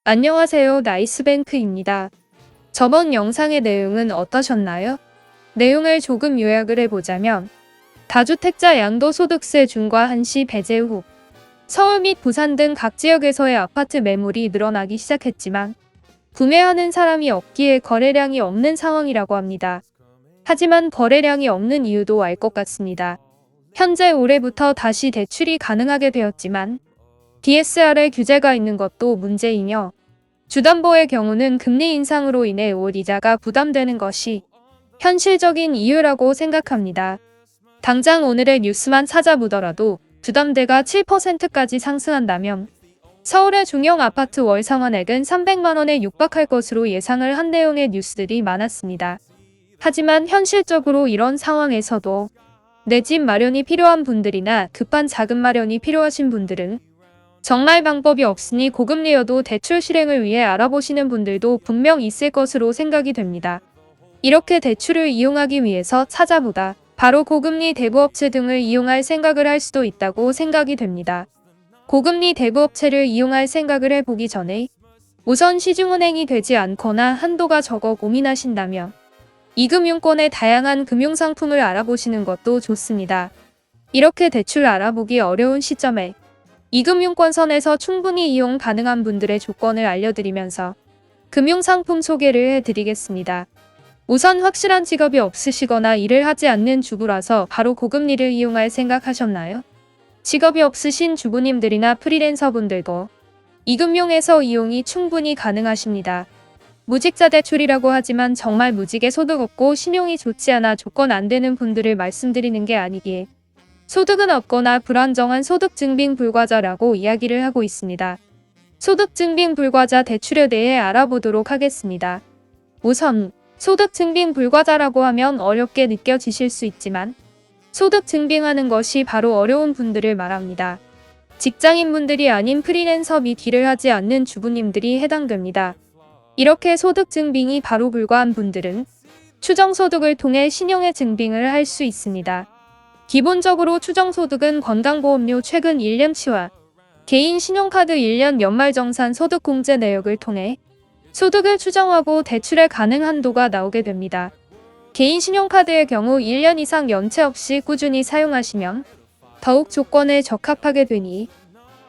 안녕하세요. 나이스뱅크입니다. 저번 영상의 내용은 어떠셨나요? 내용을 조금 요약을 해보자면 다주택자 양도소득세 중과 한시 배제 후 서울 및 부산 등 각 지역에서의 아파트 매물이 늘어나기 시작했지만 구매하는 사람이 없기에 거래량이 없는 상황이라고 합니다. 하지만 거래량이 없는 이유도 알 것 같습니다. 현재 올해부터 다시 대출이 가능하게 되었지만 DSR의 규제가 있는 것도 문제이며 주담보의 경우는 금리 인상으로 인해 올 이자가 부담되는 것이 현실적인 이유라고 생각합니다. 당장 오늘의 뉴스만 찾아보더라도 주담대가 7%까지 상승한다면 서울의 중형 아파트 월 상환액은 300만 원에 육박할 것으로 예상을 한 내용의 뉴스들이 많았습니다. 하지만 현실적으로 이런 상황에서도 내 집 마련이 필요한 분들이나 급한 자금 마련이 필요하신 분들은 정말 방법이 없으니 고금리여도 대출 실행을 위해 알아보시는 분들도 분명 있을 것으로 생각이 됩니다. 이렇게 대출을 이용하기 위해서 찾아보다 바로 고금리 대부업체 등을 이용할 생각을 할 수도 있다고 생각이 됩니다. 고금리 대부업체를 이용할 생각을 해보기 전에 우선 시중은행이 되지 않거나 한도가 적어 고민하신다면 이금융권의 다양한 금융상품을 알아보시는 것도 좋습니다. 이렇게 대출 알아보기 어려운 시점에 이금융권 선에서 충분히 이용 가능한 분들의 조건을 알려드리면서 금융상품 소개를 해드리겠습니다. 우선 확실한 직업이 없으시거나 일을 하지 않는 주부라서 바로 고금리를 이용할 생각하셨나요? 직업이 없으신 주부님들이나 프리랜서분들도 이금융에서 이용이 충분히 가능하십니다. 무직자 대출이라고 하지만 정말 무직에 소득 없고 신용이 좋지 않아 조건 안 되는 분들을 말씀드리는 게 아니기에 소득은 없거나 불안정한 소득증빙 불과자라고 이야기를 하고 있습니다. 소득증빙 불과자 대출에 대해 알아보도록 하겠습니다. 우선 소득증빙 불과자라고 하면 어렵게 느껴지실 수 있지만 소득증빙하는 것이 바로 어려운 분들을 말합니다. 직장인분들이 아닌 프리랜서 및 일을 하지 않는 주부님들이 해당됩니다. 이렇게 소득증빙이 바로 불가한 분들은 추정소득을 통해 신용의 증빙을 할 수 있습니다. 기본적으로 추정소득은 건강보험료 최근 1년치와 개인 신용카드 1년 연말정산 소득공제 내역을 통해 소득을 추정하고 대출의 가능 한도가 나오게 됩니다. 개인 신용카드의 경우 1년 이상 연체 없이 꾸준히 사용하시면 더욱 조건에 적합하게 되니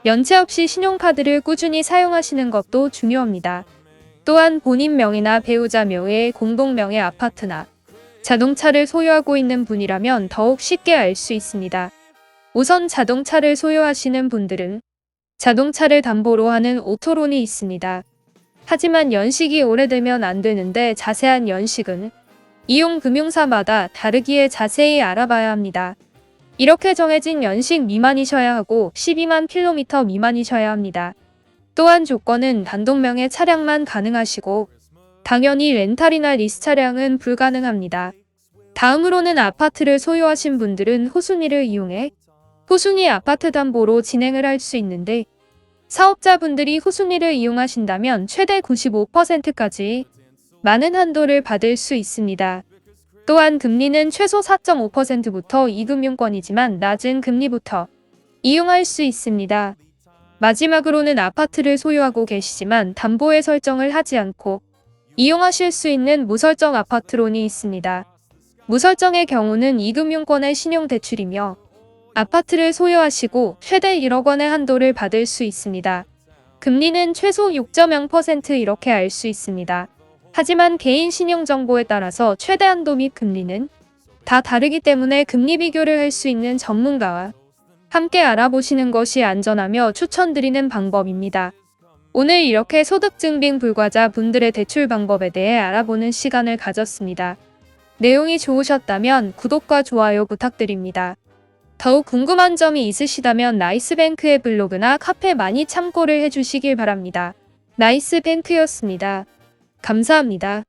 연체 없이 신용카드를 꾸준히 사용하시는 것도 중요합니다. 또한 본인 명의나 배우자 명의의 공동명의 아파트나 자동차를 소유하고 있는 분이라면 더욱 쉽게 알 수 있습니다. 우선 자동차를 소유하시는 분들은 자동차를 담보로 하는 오토론이 있습니다. 하지만 연식이 오래되면 안 되는데 자세한 연식은 이용 금융사마다 다르기에 자세히 알아봐야 합니다. 이렇게 정해진 연식 미만이셔야 하고 12만 킬로미터 미만이셔야 합니다. 또한 조건은 단독명의 차량만 가능하시고 당연히 렌탈이나 리스 차량은 불가능합니다. 다음으로는 아파트를 소유하신 분들은 호순이를 이용해 호순이 아파트 담보로 진행을 할 수 있는데 사업자분들이 호순이를 이용하신다면 최대 95%까지 많은 한도를 받을 수 있습니다. 또한 금리는 최소 4.5%부터 이금융권이지만 낮은 금리부터 이용할 수 있습니다. 마지막으로는 아파트를 소유하고 계시지만 담보의 설정을 하지 않고 이용하실 수 있는 무설정 아파트론이 있습니다. 무설정의 경우는 이금융권의 신용대출이며 아파트를 소유하시고 최대 1억 원의 한도를 받을 수 있습니다. 금리는 최소 6.0% 이렇게 알 수 있습니다. 하지만 개인 신용정보에 따라서 최대 한도 및 금리는 다 다르기 때문에 금리 비교를 할 수 있는 전문가와 함께 알아보시는 것이 안전하며 추천드리는 방법입니다. 오늘 이렇게 소득증빙 불과자 분들의 대출 방법에 대해 알아보는 시간을 가졌습니다. 내용이 좋으셨다면 구독과 좋아요 부탁드립니다. 더욱 궁금한 점이 있으시다면 나이스뱅크의 블로그나 카페 많이 참고를 해주시길 바랍니다. 나이스뱅크였습니다. 감사합니다.